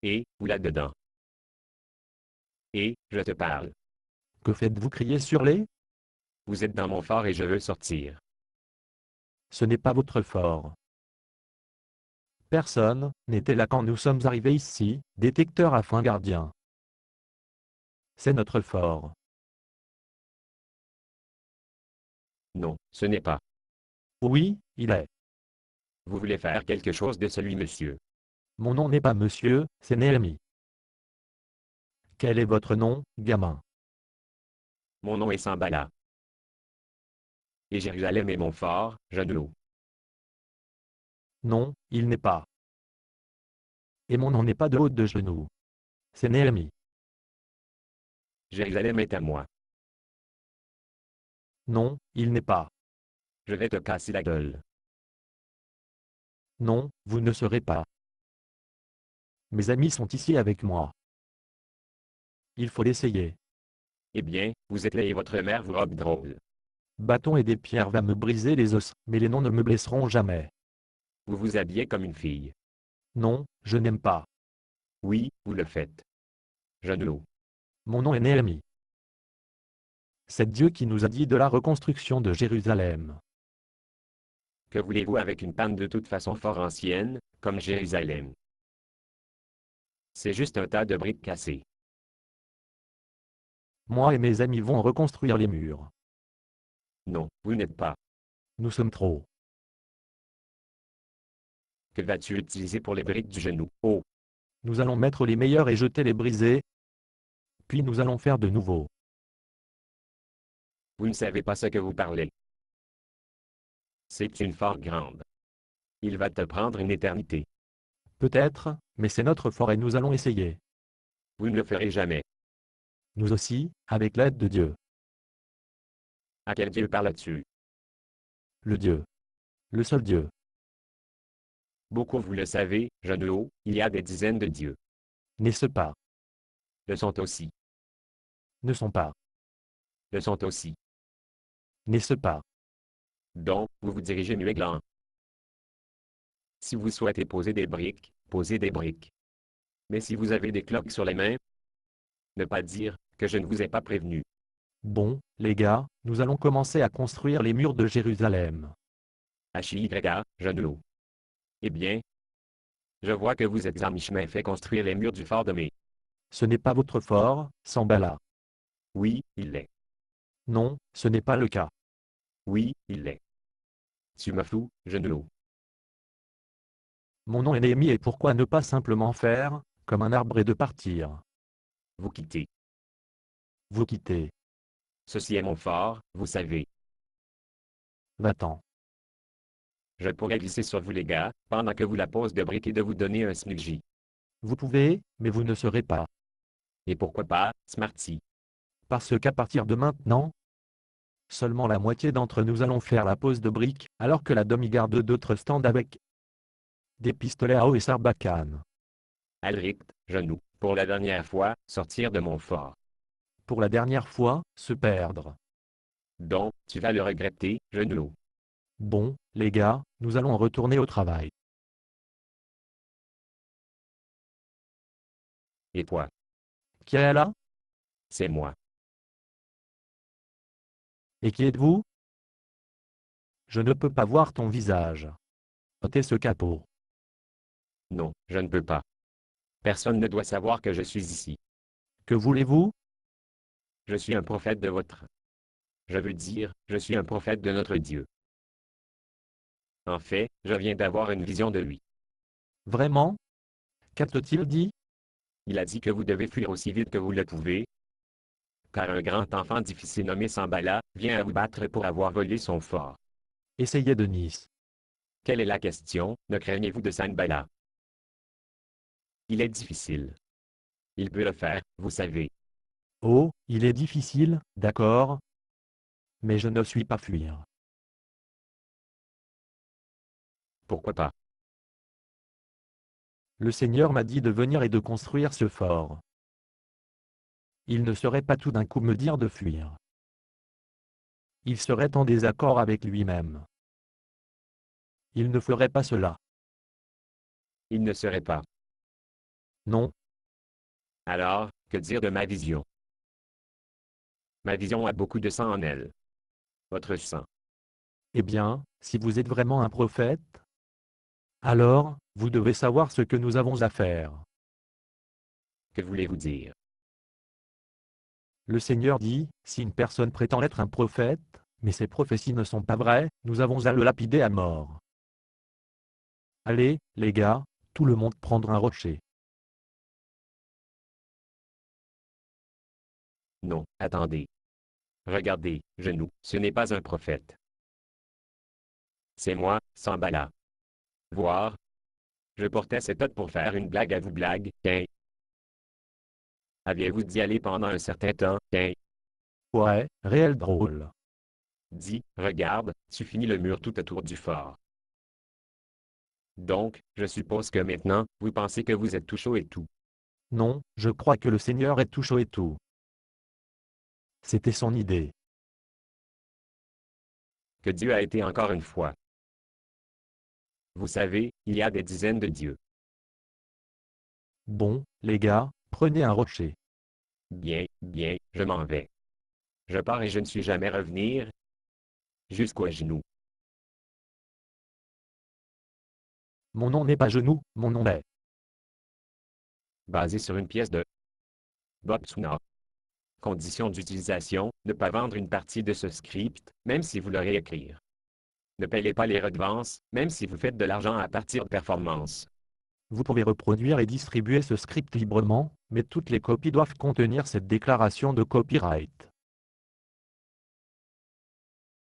Et, vous là-dedans. Et, je te parle. Que faites-vous crier sur les? Vous êtes dans mon fort et je veux sortir. Ce n'est pas votre fort. Personne n'était là quand nous sommes arrivés ici, détecteur à fin gardien. C'est notre fort. Non, ce n'est pas. Oui, il est. Vous voulez faire quelque chose de celui monsieur. Mon nom n'est pas monsieur, c'est Néhémie. Quel est votre nom, gamin? Mon nom est Sambala. Et Jérusalem est mon fort, genou. Non, il n'est pas. Et mon nom n'est pas de haut de genoux. C'est Néhémie. Jérusalem est à moi. Non, il n'est pas. Je vais te casser la gueule. Non, vous ne serez pas. Mes amis sont ici avec moi. Il faut l'essayer. Eh bien, vous êtes laid et votre mère vous robe drôle. Bâton et des pierres va me briser les os, mais les noms ne me blesseront jamais. Vous vous habillez comme une fille. Non, je n'aime pas. Oui, vous le faites. Genou. Mon nom est Néhémie. C'est Dieu qui nous a dit de la reconstruction de Jérusalem. Que voulez-vous avec une panne de toute façon fort ancienne, comme Jérusalem? C'est juste un tas de briques cassées. Moi et mes amis vont reconstruire les murs. Non, vous n'êtes pas. Nous sommes trop. Que vas-tu utiliser pour les briques du genou? Oh, Nous allons mettre les meilleurs et jeter les brisés. Puis nous allons faire de nouveau. vous ne savez pas ce que vous parlez. C'est une fort grande. Il va te prendre une éternité. Peut-être, mais c'est notre fort et nous allons essayer. Vous ne le ferez jamais. Nous aussi, avec l'aide de Dieu. À quel Dieu parles-tu? Le Dieu. Le seul Dieu. Beaucoup vous le savez, genou, il y a des dizaines de dieux. N'est-ce pas? Le sont aussi. Ne sont pas. Le sont aussi. N'est-ce pas? Donc, vous vous dirigez muéglant. Si vous souhaitez poser des briques, posez des briques. Mais si vous avez des cloques sur les mains, ne pas dire que je ne vous ai pas prévenu. Bon, les gars, nous allons commencer à construire les murs de Jérusalem. HYA, genou. Eh bien, je vois que vous êtes en mi-chemin fait construire les murs du fort de mai. Ce n'est pas votre fort, Sambala. Oui, il l'est. Non, ce n'est pas le cas. Oui, il l'est. Tu me fous, genou. Mon nom est Néhémie et pourquoi ne pas simplement faire, comme un arbre et de partir? Vous quittez. Vous quittez. Ceci est mon fort, vous savez. Va-t'en. Je pourrais glisser sur vous les gars, pendant que vous la pose de briques et de vous donner un smudgy. Vous pouvez, mais vous ne serez pas. Et pourquoi pas, Smarty. Parce qu'à partir de maintenant, seulement la moitié d'entre nous allons faire la pose de briques, alors que la demi garde d'autres stands avec des pistolets à eau et sarbacane. Alric, genou, pour la dernière fois, sortir de mon fort. Pour la dernière fois, se perdre. Donc, tu vas le regretter, genou. Bon, les gars, nous allons retourner au travail. Et toi? Qui est là? C'est moi. Et qui êtes-vous? Je ne peux pas voir ton visage. Ôtez ce capot. Non, je ne peux pas. Personne ne doit savoir que je suis ici. Que voulez-vous? Je suis un prophète de votre. Je veux dire, je suis un prophète de notre Dieu. En fait, je viens d'avoir une vision de lui. Vraiment? Qu'a-t-il dit? Il a dit que vous devez fuir aussi vite que vous le pouvez, car un grand enfant difficile nommé Sambala vient à vous battre pour avoir volé son fort. Essayez de Nice. Quelle est la question? Ne craignez-vous de Sanbala? Il est difficile. Il peut le faire, vous savez. Oh, il est difficile, d'accord. Mais je ne suis pas fuir. Pourquoi pas? Le Seigneur m'a dit de venir et de construire ce fort. Il ne saurait pas tout d'un coup me dire de fuir. Il serait en désaccord avec lui-même. Il ne ferait pas cela. Il ne serait pas. Non. Alors, que dire de ma vision? Ma vision a beaucoup de sang en elle. Votre sang. Eh bien, si vous êtes vraiment un prophète, alors, vous devez savoir ce que nous avons à faire. Que voulez-vous dire? Le Seigneur dit, si une personne prétend être un prophète, mais ses prophéties ne sont pas vraies, nous avons à le lapider à mort. Allez, les gars, tout le monde prendre un rocher. Non, attendez. Regardez, genou, ce n'est pas un prophète. C'est moi, Sambala. Voir. Je portais cette hôte pour faire une blague à vous blague, tiens. Aviez-vous d'y aller pendant un certain temps, tiens. Ouais, réel drôle. Dis, regarde, tu finis le mur tout autour du fort. Donc, je suppose que maintenant, vous pensez que vous êtes tout chaud et tout. Non, je crois que le Seigneur est tout chaud et tout. C'était son idée. Que Dieu a été encore une fois. Vous savez, il y a des dizaines de dieux. Bon, les gars, prenez un rocher. Bien, bien, je m'en vais. Je pars et je ne suis jamais revenir. Jusqu'au genou. Mon nom n'est pas genou, mon nom est. Basé sur une pièce de Botsuna. Condition d'utilisation, ne pas vendre une partie de ce script, même si vous le réécrire. Ne payez pas les redevances, même si vous faites de l'argent à partir de performances. Vous pouvez reproduire et distribuer ce script librement, mais toutes les copies doivent contenir cette déclaration de copyright.